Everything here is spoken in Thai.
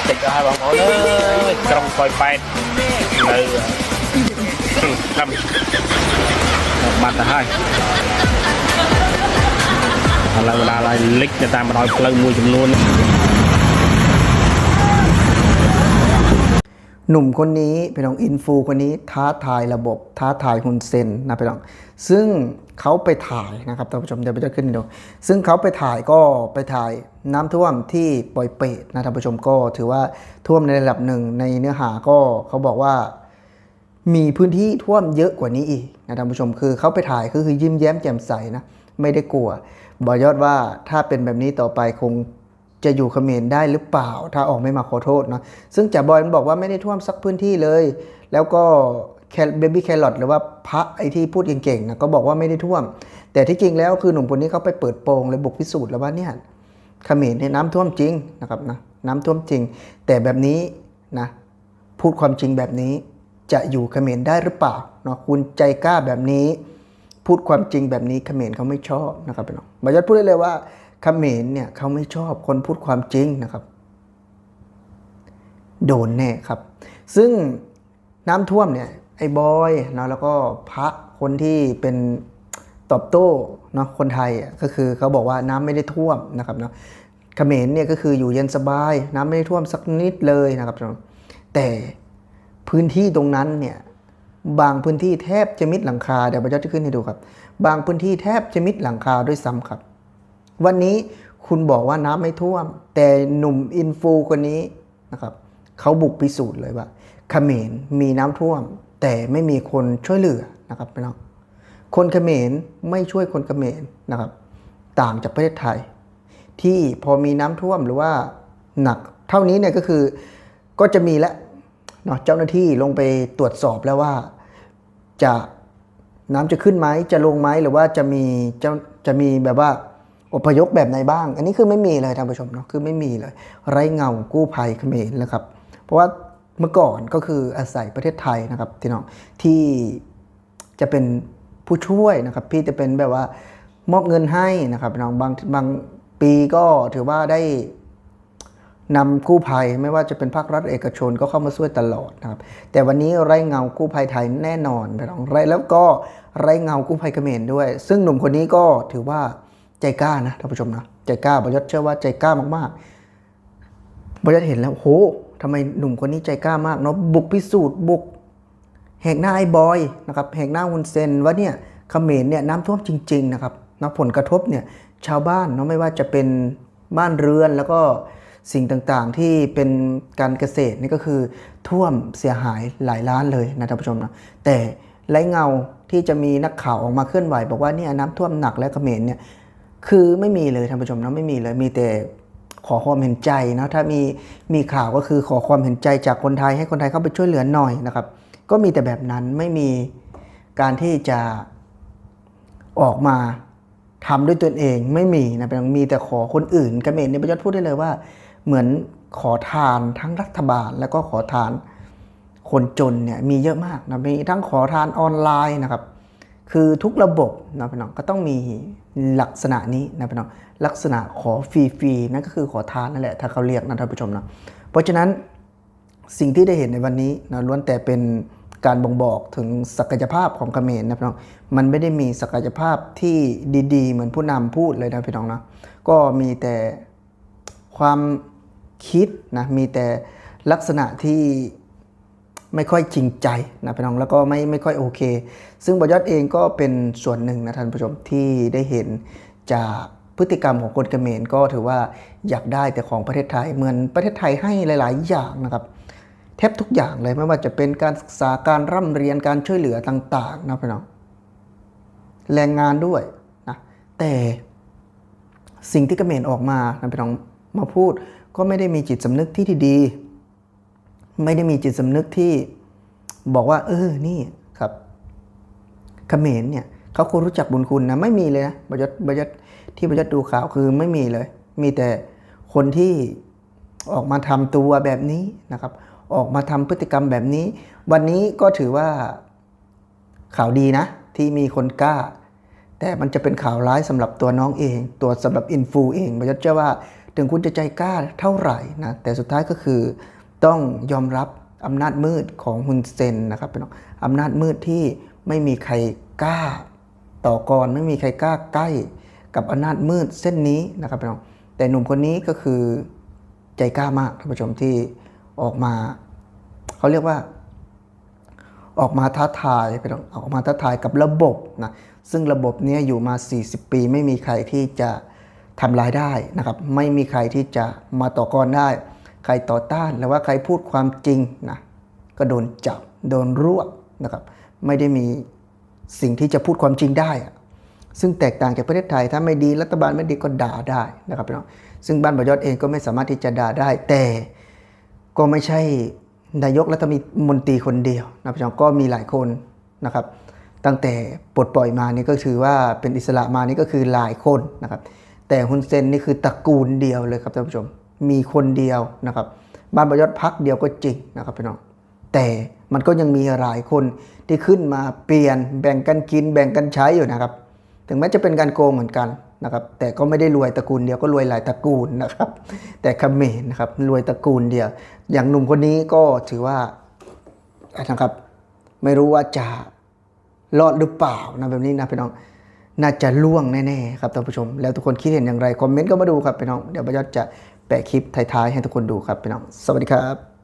ติดก็ให้บางคนเลยกรงปล่อยไปเลยทำบัตรให้อะไรเวลาอะไรเล็กจะตามมาลอยเพลิงมวยจำนวนหนุ่มคนนี้เป็นน้องอินฟูคนนี้ท้าทายระบบท้าทายฮุนเซนนะพี่น้องซึ่งเขาไปถ่ายนะครับท่านผู้ชมเดี๋ยวไปจะขึ้นดูซึ่งเขาไปถ่ายก็ไปถ่ายน้ำท่วมที่ปอยเปตนะท่านผู้ชมก็ถือว่าท่วมในระดับหนึ่งในเนื้อหาก็เขาบอกว่ามีพื้นที่ท่วมเยอะกว่านี้อีกนะท่านผู้ชมคือเขาไปถ่ายคือยิ้มแย้มแจ่มใสนะไม่ได้กลัวบอกยอดว่าถ้าเป็นแบบนี้ต่อไปคงจะอยู่เขมรได้หรือเปล่าถ้าออกไม่มาขอโทษนะซึ่งจ่าบอยมันบอกว่าไม่ได้ท่วมสักพื้นที่เลยแล้วก็เบบี้แครอทหรือว่าพระไอที่พูดเก่งๆนะก็บอกว่าไม่ได้ท่วมแต่ที่จริงแล้วคือหนุ่มคนนี้เขาไปเปิดโปงเลยบุกพิสูจน์แล้วว่าเนี่ยเขมรเนี่ยน้ำท่วมจริงนะครับนะน้ำท่วมจริงแต่แบบนี้นะพูดความจริงแบบนี้จะอยู่เขมรได้หรือเปล่าเนาะคุณใจกล้าแบบนี้พูดความจริงแบบนี้เขมรเขาไม่ชอบนะครับพี่น้องบอยพูดได้เลยว่าเขมรเนี่ยเขาไม่ชอบคนพูดความจริงนะครับโดนแน่ครับซึ่งน้ำท่วมเนี่ยไอ้บอยเนาะแล้วก็พระคนที่เป็นตอบโต้เนาะคนไทยก็คือเขาบอกว่าน้ำไม่ได้ท่วมนะครับเนาะเขมรเนี่ยก็คืออยู่เย็นสบายน้ำไม่ได้ท่วมสักนิดเลยนะครับแต่พื้นที่ตรงนั้นเนี่ยบางพื้นที่แทบจะมิดหลังคาเดี๋ยวเราจะขึ้นให้ดูครับบางพื้นที่แทบจะมิดหลังคาด้วยซ้ำครับวันนี้คุณบอกว่าน้ำไม่ท่วมแต่หนุ่มอินฟูคนนี้นะครับเขาบุกพิสูจน์เลยว่าเขมรมีน้ำท่วมแต่ไม่มีคนช่วยเหลือนะครับพี่น้องคนเขมรไม่ช่วยคนเขมรนะครับต่างจากประเทศไทยที่พอมีน้ำท่วมหรือว่าหนักเท่านี้เนี่ยก็คือก็จะมีแล้วเนาะเจ้าหน้าที่ลงไปตรวจสอบแล้วว่าจะน้ำจะขึ้นไหมจะลงไหมหรือว่าจะมีแบบว่าอพยพแบบไหนบ้างอันนี้คือไม่มีเลยท่านผู้ชมเนาะคือไม่มีเลยไร้เงากู้ภัยเขมรนะครับเพราะว่าเมื่อก่อนก็คืออาศัยประเทศไทยนะครับพี่น้องที่จะเป็นผู้ช่วยนะครับพี่จะเป็นแบบว่ามอบเงินให้นะครับพี่น้องบางปีก็ถือว่าได้นำกู้ภัยไม่ว่าจะเป็นภาครัฐเอกชนก็เข้ามาช่วยตลอดนะครับแต่วันนี้ไร้เงากู้ภัยไทยแน่นอนพี่น้องแล้วก็ไร้เงากู้ภัยเขมรด้วยซึ่งหนุ่มคนนี้ก็ถือว่าใจกล้านะท่านผู้ชมนะใจกล้าบยศเชื่อว่าใจกล้ามากๆบยศเห็นแล้วโหทำไมหนุ่มคนนี้ใจกล้ามากเนาะบุกพิสูจน์บุกแหกหน้าไอ้บอยนะครับแหกหน้าฮุนเซนว่าเนี่ยเขมรเนี่ยน้ำท่วมจริงๆนะครับนะผลกระทบเนี่ยชาวบ้านเนาะไม่ว่าจะเป็นบ้านเรือนแล้วก็สิ่งต่างๆที่เป็นการเกษตรนี่ก็คือท่วมเสียหายหลายล้านเลยนะท่านผู้ชมนะแต่ไร้เงาที่จะมีนักข่าวออกมาเคลื่อนไหวบอกว่าเนี่ยน้ำท่วมหนักและเขมรเนี่ยคือไม่มีเลยท่านผู้ชมนะไม่มีเลยมีแต่ขอความเห็นใจนะถ้ามีข่าวก็คือขอความเห็นใจจากคนไทยให้คนไทยเข้าไปช่วยเหลือหน่อยนะครับก็มีแต่แบบนั้นไม่มีการที่จะออกมาทำด้วยตนเองไม่มีนะเป็นมีแต่ขอคนอื่นเขมรเนี่ยประยศพูดได้เลยว่าเหมือนขอทานทั้งรัฐบาลแล้วก็ขอทานคนจนเนี่ยมีเยอะมากนะมีทั้งขอทานออนไลน์นะครับคือทุกระบบนะพี่น้องก็ต้องมีลักษณะนี้นะพี่น้องลักษณะขอฟรีๆนั่นก็คือขอทานนั่นแหละถ้าเขาเรียกนะท่านผู้ชมนะเพราะฉะนั้นสิ่งที่ได้เห็นในวันนี้นะล้วนแต่เป็นการบ่งบอกถึงศักยภาพของเขมรนะพี่น้องมันไม่ได้มีศักยภาพที่ดีๆเหมือนผู้นำพูดเลยนะพี่น้องนะก็มีแต่ความคิดนะมีแต่ลักษณะที่ไม่ค่อยจริงใจนะพี่น้องแล้วก็ไม่ค่อยโอเคซึ่งบอยอดเองก็เป็นส่วนหนึ่งนะท่านผู้ชมที่ได้เห็นจากพฤติกรรมของคนเขมรก็ถือว่าอยากได้แต่ของประเทศไทยเหมือนประเทศไทยให้หลายๆอย่างนะครับแทบทุกอย่างเลยไม่ว่าจะเป็นการศึกษาการร่ำเรียนการช่วยเหลือต่างๆนะพี่น้องแรงงานด้วยนะแต่สิ่งที่เขมรออกมานะพี่น้องมาพูดก็ไม่ได้มีจิตสำนึกที่ดีไม่ได้มีจิตสำนึกที่บอกว่านี่ครับเขมรเนี่ยเขาควรรู้จักบุญคุณนะไม่มีเลยนะบยศที่บยศดูข่าวคือไม่มีเลยมีแต่คนที่ออกมาทำตัวแบบนี้นะครับออกมาทำพฤติกรรมแบบนี้วันนี้ก็ถือว่าข่าวดีนะที่มีคนกล้าแต่มันจะเป็นข่าวร้ายสำหรับตัวน้องเองตัวสำหรับอินฟูเองบยศเชื่อว่า ถึงคุณจะใจกล้าเท่าไหร่นะแต่สุดท้ายก็คือต้องยอมรับอำนาจมืดของฮุนเซนนะครับพี่น้องอำนาจมืดที่ไม่มีใครกล้าต่อกรไม่มีใครกล้าใกล้กับอำนาจมืดเส้นนี้นะครับพี่น้องแต่หนุ่มคนนี้ก็คือใจกล้ามากท่านผู้ชมที่ออกมาเขาเรียกว่าออกมาท้าทายไปออกมาท้าทายกับระบบนะซึ่งระบบนี้อยู่มา40 ปีไม่มีใครที่จะทำลายได้นะครับไม่มีใครที่จะมาต่อกรได้ใครต่อต้านหรือว่าใครพูดความจริงนะก็โดนจับโดนรวบนะครับไม่ได้มีสิ่งที่จะพูดความจริงได้ซึ่งแตกต่างจากประเทศไทยถ้าไม่ดีรัฐบาลไม่ดีก็ด่าได้นะครับพี่น้องซึ่งบ้านบ่อยศเองก็ไม่สามารถที่จะด่าได้แต่ก็ไม่ใช่นายกรัฐมนตรีคนเดียวนะพี่น้องก็มีหลายคนนะครับตั้งแต่ปลดปล่อยมานี่ก็ถือว่าเป็นอิสระมานี่ก็คือหลายคนนะครับแต่ฮุนเซนนี่คือตระกูลเดียวเลยครับท่านผู้ชมมีคนเดียวนะครับบ้านบ่อยศพรรคเดียวก็จริงนะครับพี่น้องแต่มันก็ยังมีหลายคนที่ขึ้นมาเปลี่ยนแบ่งกันกินแบ่งกันใช้อยู่นะครับถึงแม้จะเป็นการโกงเหมือนกันนะครับแต่ก็ไม่ได้รวยตระกูลเดียวก็รวยหลายตระกูลนะครับแต่เขมรนะครับรวยตระกูลเดียวอย่างหนุ่มคนนี้ก็ถือว่านะครับไม่รู้ว่าจะรอดหรือเปล่านะแบบนี้นะพี่น้องน่าจะล่วงแน่ๆครับท่านผู้ชมแล้วทุกคนคิดเห็นอย่างไรคอมเมนต์ก็มาดูครับพี่น้องเดี๋ยวบ่อยศจะแปะคลิปท้ายๆให้ทุกคนดูครับพี่น้องสวัสดีครับ